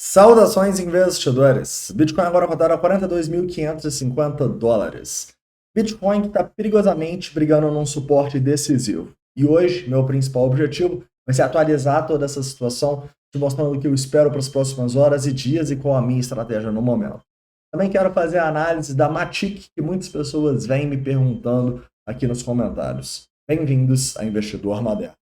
Saudações, investidores! Bitcoin agora cotada a $42.550. Bitcoin que está perigosamente brigando num suporte decisivo. E hoje, meu principal objetivo vai ser atualizar toda essa situação, te mostrando o que eu espero para as próximas horas e dias e qual a minha estratégia no momento. Também quero fazer a análise da Matic, que muitas pessoas vêm me perguntando aqui nos comentários. Bem-vindos a Investidor Moderno.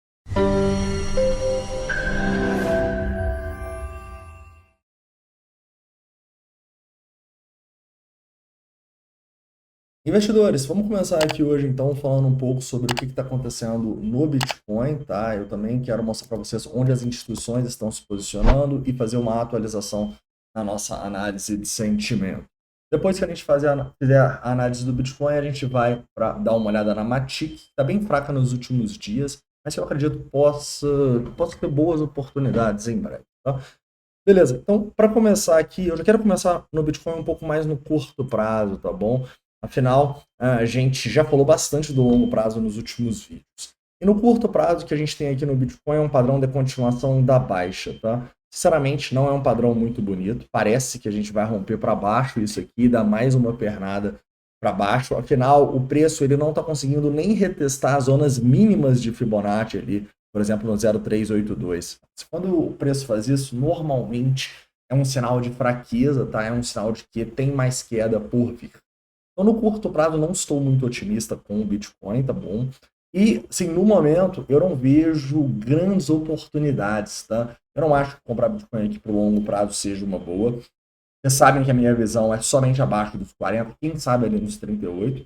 Investidores, vamos começar aqui hoje então falando um pouco sobre o que está acontecendo no Bitcoin, tá? Eu também quero mostrar para vocês onde as instituições estão se posicionando e fazer uma atualização na nossa análise de sentimento. Depois que a gente fizer a análise do Bitcoin, a gente vai para dar uma olhada na Matic, que está bem fraca nos últimos dias, mas que eu acredito possa ter boas oportunidades em breve, tá? Beleza, então para começar aqui, eu já quero começar no Bitcoin um pouco mais no curto prazo, tá bom? Afinal, a gente já falou bastante do longo prazo nos últimos vídeos. E no curto prazo, que a gente tem aqui no Bitcoin é um padrão de continuação da baixa, tá? Sinceramente, não é um padrão muito bonito. Parece que a gente vai romper para baixo isso aqui, dar mais uma pernada para baixo. Afinal, o preço ele não está conseguindo nem retestar as zonas mínimas de Fibonacci ali, por exemplo, no 0,382. Quando o preço faz isso, normalmente é um sinal de fraqueza, tá? É um sinal de que tem mais queda por vir. Então, no curto prazo, não estou muito otimista com o Bitcoin, tá bom? E, assim, no momento, eu não vejo grandes oportunidades, tá? Eu não acho que comprar Bitcoin aqui para o longo prazo seja uma boa. Vocês sabem que a minha visão é somente abaixo dos 40, quem sabe ali nos 38.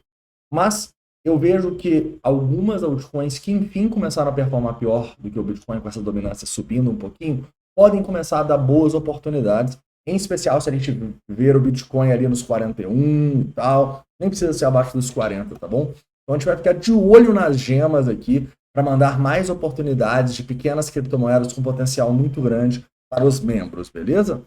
Mas eu vejo que algumas altcoins que, enfim, começaram a performar pior do que o Bitcoin, com essa dominância subindo um pouquinho, podem começar a dar boas oportunidades. Em especial se a gente ver o Bitcoin ali nos 41 e tal, nem precisa ser abaixo dos 40, tá bom? Então a gente vai ficar de olho nas gemas aqui para mandar mais oportunidades de pequenas criptomoedas com potencial muito grande para os membros, beleza?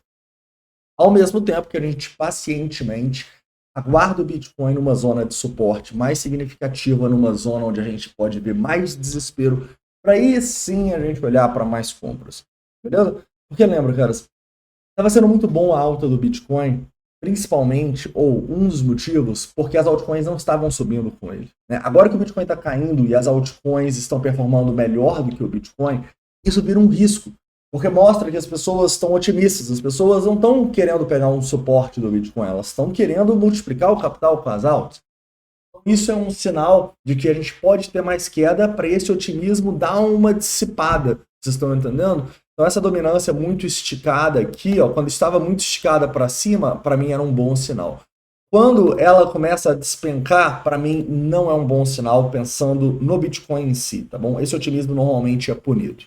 Ao mesmo tempo que a gente pacientemente aguarda o Bitcoin numa zona de suporte mais significativa, numa zona onde a gente pode ver mais desespero, para aí sim a gente olhar para mais compras, beleza? Porque lembra, caras, estava sendo muito bom a alta do Bitcoin, principalmente, ou um dos motivos, porque as altcoins não estavam subindo com ele, né? Agora que o Bitcoin está caindo e as altcoins estão performando melhor do que o Bitcoin, isso vira um risco, porque mostra que as pessoas estão otimistas, as pessoas não estão querendo pegar um suporte do Bitcoin, elas estão querendo multiplicar o capital com as altas. Isso é um sinal de que a gente pode ter mais queda para esse otimismo dar uma dissipada. Vocês estão entendendo? Então essa dominância muito esticada aqui, ó, quando estava muito esticada para cima, para mim era um bom sinal. Quando ela começa a despencar, para mim não é um bom sinal pensando no Bitcoin em si, tá bom? Esse otimismo normalmente é punido.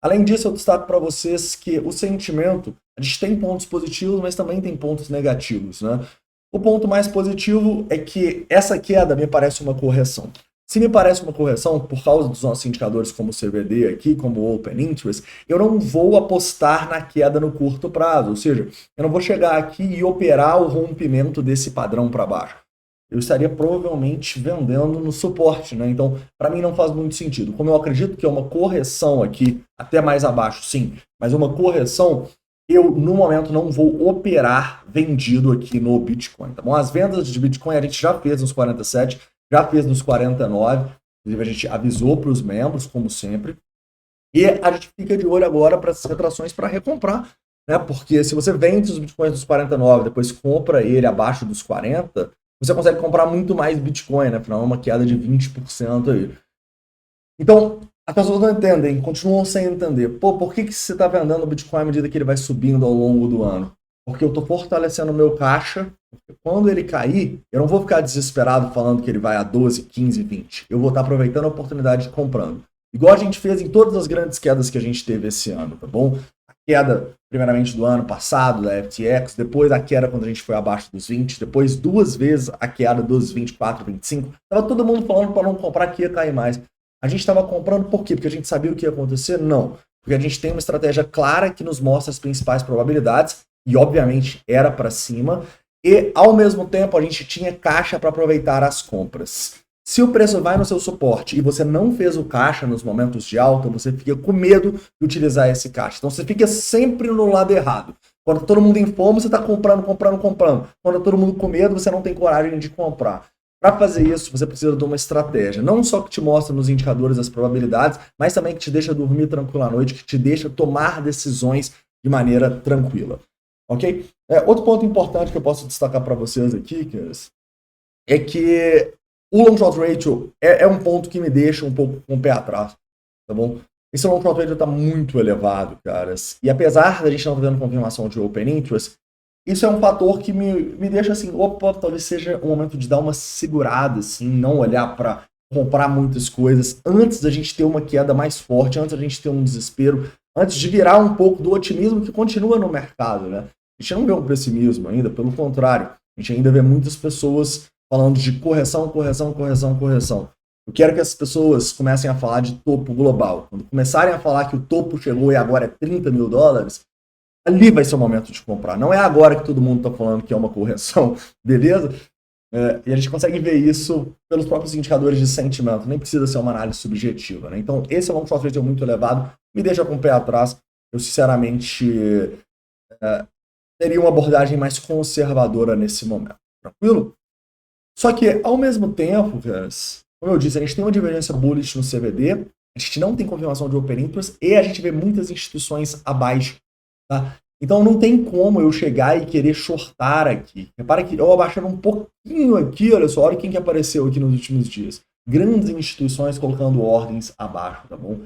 Além disso, eu destaco para vocês que o sentimento, a gente tem pontos positivos, mas também tem pontos negativos, né? O ponto mais positivo é que essa queda me parece uma correção. Se me parece uma correção, por causa dos nossos indicadores como o CVD aqui, como o Open Interest, eu não vou apostar na queda no curto prazo. Ou seja, eu não vou chegar aqui e operar o rompimento desse padrão para baixo. Eu estaria provavelmente vendendo no suporte, né? Então, para mim não faz muito sentido. Como eu acredito que é uma correção aqui, até mais abaixo, sim, mas uma correção, eu, no momento, não vou operar vendido aqui no Bitcoin, tá bom? As vendas de Bitcoin a gente já fez nos 47, já fez nos 49, inclusive a gente avisou para os membros, como sempre, e a gente fica de olho agora para essas retrações para recomprar, né? Porque se você vende os Bitcoins dos 49, depois compra ele abaixo dos 40, você consegue comprar muito mais Bitcoin, né? Afinal, é uma queda de 20% aí. Então, as pessoas não entendem, continuam sem entender. Pô, por que você está vendendo o Bitcoin à medida que ele vai subindo ao longo do ano? Porque eu estou fortalecendo o meu caixa, porque quando ele cair, eu não vou ficar desesperado falando que ele vai a 12, 15, 20. Eu vou estar aproveitando a oportunidade de comprando. Igual a gente fez em todas as grandes quedas que a gente teve esse ano, tá bom? A queda, primeiramente, do ano passado, da FTX, depois a queda quando a gente foi abaixo dos 20, depois duas vezes a queda dos 24, 25. Tava todo mundo falando para não comprar que ia cair mais. A gente estava comprando por quê? Porque a gente sabia o que ia acontecer? Não. Porque a gente tem uma estratégia clara que nos mostra as principais probabilidades, e obviamente era para cima, e ao mesmo tempo a gente tinha caixa para aproveitar as compras. Se o preço vai no seu suporte e você não fez o caixa nos momentos de alta, você fica com medo de utilizar esse caixa. Então você fica sempre no lado errado. Quando tá todo mundo em fome, você está comprando, comprando, comprando. Quando tá todo mundo com medo, você não tem coragem de comprar. Para fazer isso, você precisa de uma estratégia. Não só que te mostra nos indicadores as probabilidades, mas também que te deixa dormir tranquilo à noite, que te deixa tomar decisões de maneira tranquila. Ok? Outro ponto importante que eu posso destacar para vocês aqui, caras, é que o long shot ratio é um ponto que me deixa um pouco com o pé atrás, tá bom? Esse long shot ratio está muito elevado, caras. E apesar da gente não estar tendo confirmação de open interest, isso é um fator que me deixa assim, opa, talvez seja o momento de dar uma segurada, assim, não olhar para comprar muitas coisas antes da gente ter uma queda mais forte, antes da gente ter um desespero, antes de virar um pouco do otimismo que continua no mercado, né? A gente não vê um pessimismo ainda, pelo contrário, a gente ainda vê muitas pessoas falando de correção, correção, correção, correção. Eu quero que as pessoas comecem a falar de topo global. Quando começarem a falar que o topo chegou e agora é 30 mil dólares, ali vai ser o momento de comprar. Não é agora que todo mundo está falando que é uma correção, beleza? E a gente consegue ver isso pelos próprios indicadores de sentimento. Nem precisa ser uma análise subjetiva, né? Então, esse long shot ratio muito elevado, me deixa com o pé atrás. Eu, sinceramente, teria uma abordagem mais conservadora nesse momento. Tranquilo? Só que, ao mesmo tempo, como eu disse, a gente tem uma divergência bullish no CVD, a gente não tem confirmação de open interest e a gente vê muitas instituições abaixo. Tá? Então não tem como eu chegar e querer shortar aqui. Repara que eu abaixava um pouquinho aqui, olha só, olha quem que apareceu aqui nos últimos dias. Grandes instituições colocando ordens abaixo, tá bom?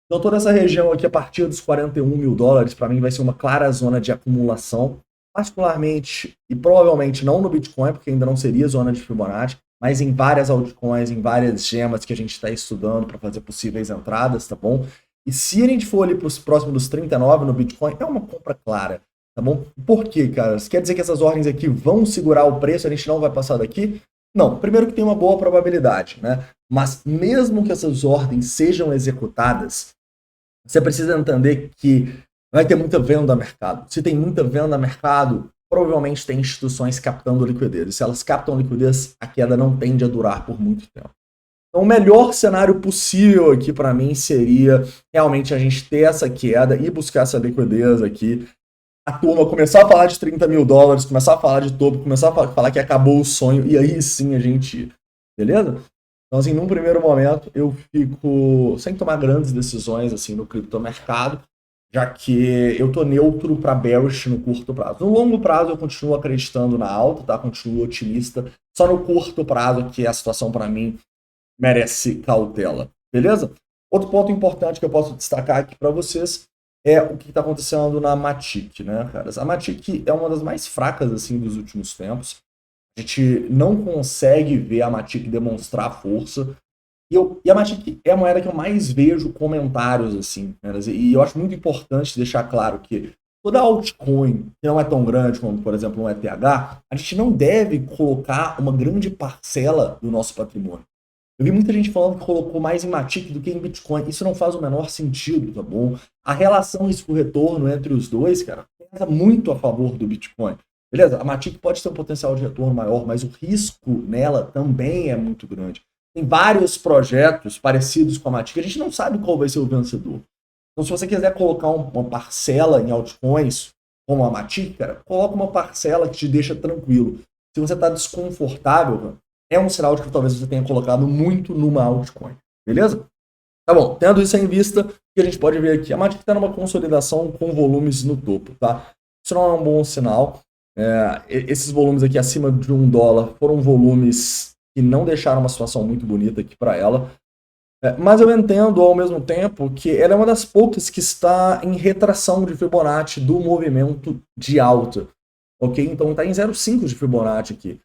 Então toda essa região aqui, a partir dos 41 mil dólares, para mim vai ser uma clara zona de acumulação, particularmente, e provavelmente não no Bitcoin, porque ainda não seria zona de Fibonacci, mas em várias altcoins, em várias gemas que a gente está estudando para fazer possíveis entradas, tá bom? E se a gente for ali para os próximos dos 39 no Bitcoin, é uma compra clara, tá bom? Por quê, cara? Quer dizer que essas ordens aqui vão segurar o preço, a gente não vai passar daqui? Não, primeiro que tem uma boa probabilidade, né? Mas mesmo que essas ordens sejam executadas, você precisa entender que vai ter muita venda no mercado. Se tem muita venda no mercado, provavelmente tem instituições captando liquidez. E se elas captam liquidez, a queda não tende a durar por muito tempo. Então, o melhor cenário possível aqui para mim seria realmente a gente ter essa queda e buscar essa liquidez aqui. A turma começar a falar de 30 mil dólares, começar a falar de topo, começar a falar que acabou o sonho, e aí sim a gente ir. Beleza? Então, assim, num primeiro momento, eu fico sem tomar grandes decisões assim no criptomercado, já que eu tô neutro para bearish no curto prazo. No longo prazo, eu continuo acreditando na alta, tá? Continuo otimista. Só no curto prazo que a situação para mim merece cautela, beleza? Outro ponto importante que eu posso destacar aqui para vocês é o que está acontecendo na Matic, né, caras? A Matic é uma das mais fracas, assim, dos últimos tempos. A gente não consegue ver a Matic demonstrar força. E a Matic é a moeda que eu mais vejo comentários, assim, né? E eu acho muito importante deixar claro que toda altcoin que não é tão grande como, por exemplo, um ETH, a gente não deve colocar uma grande parcela do nosso patrimônio. Eu vi muita gente falando que colocou mais em Matic do que em Bitcoin. Isso não faz o menor sentido, tá bom? A relação risco-retorno entre os dois, cara, pesa muito a favor do Bitcoin. Beleza? A Matic pode ter um potencial de retorno maior, mas o risco nela também é muito grande. Tem vários projetos parecidos com a Matic. A gente não sabe qual vai ser o vencedor. Então, se você quiser colocar uma parcela em altcoins, como a Matic, cara, coloca uma parcela que te deixa tranquilo. Se você está desconfortável, cara, é um sinal de que talvez você tenha colocado muito numa altcoin. Beleza? Tá bom, tendo isso em vista, o que a gente pode ver aqui? A Matic está numa consolidação com volumes no topo, tá? Isso não é um bom sinal. Esses volumes aqui acima de $1 foram volumes que não deixaram uma situação muito bonita aqui para ela. Mas eu entendo ao mesmo tempo que ela é uma das poucas que está em retração de Fibonacci do movimento de alta. Ok? Então está em 0,5 de Fibonacci aqui.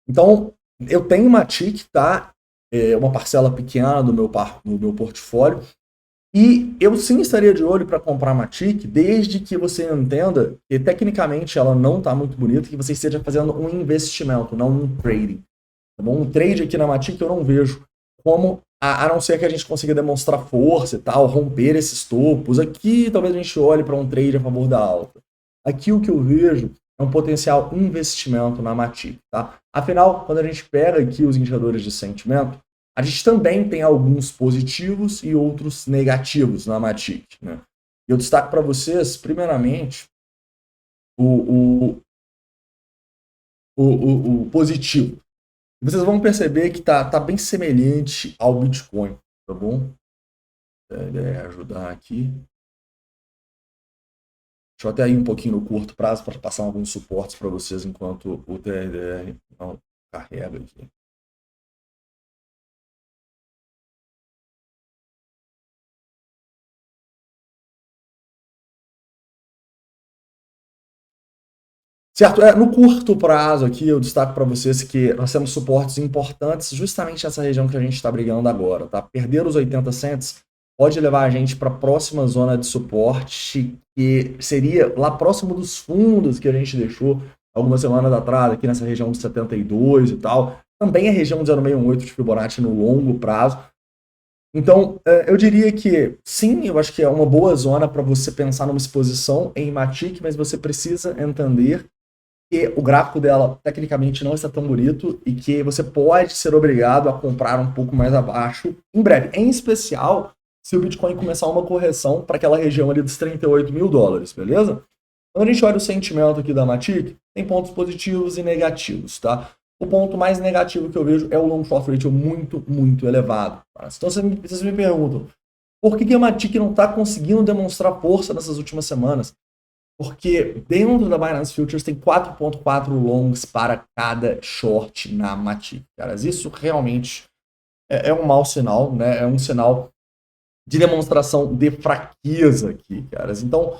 Então, eu tenho uma TIC, tá? Uma parcela pequena do meu portfólio. E eu sim estaria de olho para comprar uma TIC, desde que você entenda que tecnicamente ela não está muito bonita, que você esteja fazendo um investimento, não um trading. Tá bom? Um trade aqui na Matic eu não vejo como, a não ser que a gente consiga demonstrar força e tal, romper esses topos. Aqui talvez a gente olhe para um trade a favor da alta. Aqui o que eu vejo é um potencial investimento na Matic, tá? Afinal, quando a gente pega aqui os indicadores de sentimento, a gente também tem alguns positivos e outros negativos na Matic, né? E eu destaco para vocês, primeiramente, o, o positivo. Vocês vão perceber que tá bem semelhante ao Bitcoin, tá bom? Ajudar aqui. Deixa eu até ir um pouquinho no curto prazo para passar alguns suportes para vocês enquanto o TRDR não carrega aqui. Certo, no curto prazo aqui eu destaco para vocês que nós temos suportes importantes justamente nessa região que a gente está brigando agora, tá? Perder os 80 cents pode levar a gente para a próxima zona de suporte, que seria lá próximo dos fundos que a gente deixou algumas semanas atrás, aqui nessa região de 72 e tal. Também a região de 0,68 de Fibonacci no longo prazo. Então, eu diria que sim, eu acho que é uma boa zona para você pensar numa exposição em Matic, mas você precisa entender que o gráfico dela tecnicamente não está tão bonito e que você pode ser obrigado a comprar um pouco mais abaixo em breve, em especial se o Bitcoin começar uma correção para aquela região ali dos 38 mil dólares, beleza? Quando a gente olha o sentimento aqui da Matic, tem pontos positivos e negativos, tá? O ponto mais negativo que eu vejo é o long short ratio muito, muito elevado. Tá? Então vocês me perguntam, por que a Matic não está conseguindo demonstrar força nessas últimas semanas? Porque dentro da Binance Futures tem 4.4 longs para cada short na Matic, caras. Isso realmente é um mau sinal, né? É um sinal de demonstração de fraqueza aqui, caras. Então,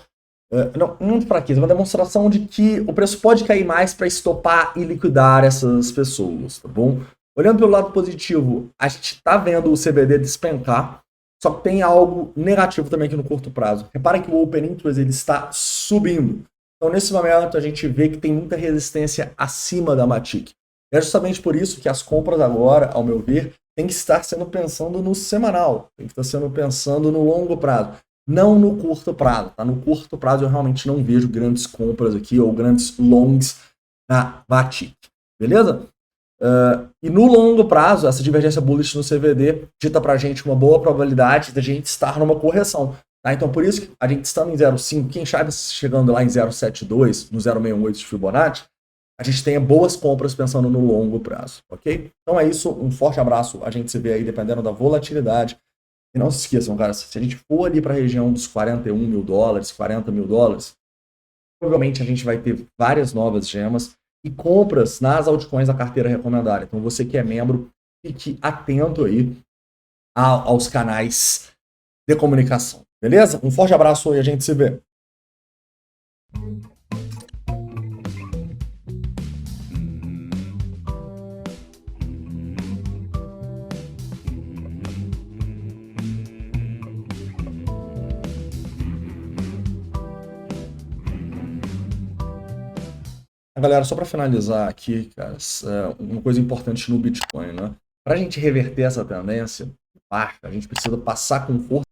não de fraqueza, uma demonstração de que o preço pode cair mais para estopar e liquidar essas pessoas, tá bom? Olhando pelo lado positivo, a gente está vendo o CBD despencar, só que tem algo negativo também aqui no curto prazo. Repara que o Open Interest ele está subindo. Então, nesse momento, a gente vê que tem muita resistência acima da Matic. É justamente por isso que as compras agora, ao meu ver, tem que estar sendo pensando no semanal, tem que estar sendo pensando no longo prazo, não no curto prazo. Tá? No curto prazo eu realmente não vejo grandes compras aqui ou grandes longs na Matic, beleza? E no longo prazo, essa divergência bullish no CVD dita pra gente uma boa probabilidade da gente estar numa correção. Tá? Então, por isso que a gente estando em 0,5, quem sabe chegando lá em 0,72, no 0,68 de Fibonacci, a gente tenha boas compras pensando no longo prazo, ok? Então é isso, um forte abraço, a gente se vê aí dependendo da volatilidade. E não se esqueçam, cara, se a gente for ali para a região dos 41 mil dólares, 40 mil dólares, provavelmente a gente vai ter várias novas gemas e compras nas altcoins da carteira recomendada. Então você que é membro, fique atento aí aos canais de comunicação, beleza? Um forte abraço e a gente se vê. Galera, só para finalizar aqui, cara, uma coisa importante no Bitcoin, né? Para a gente reverter essa tendência, a gente precisa passar com força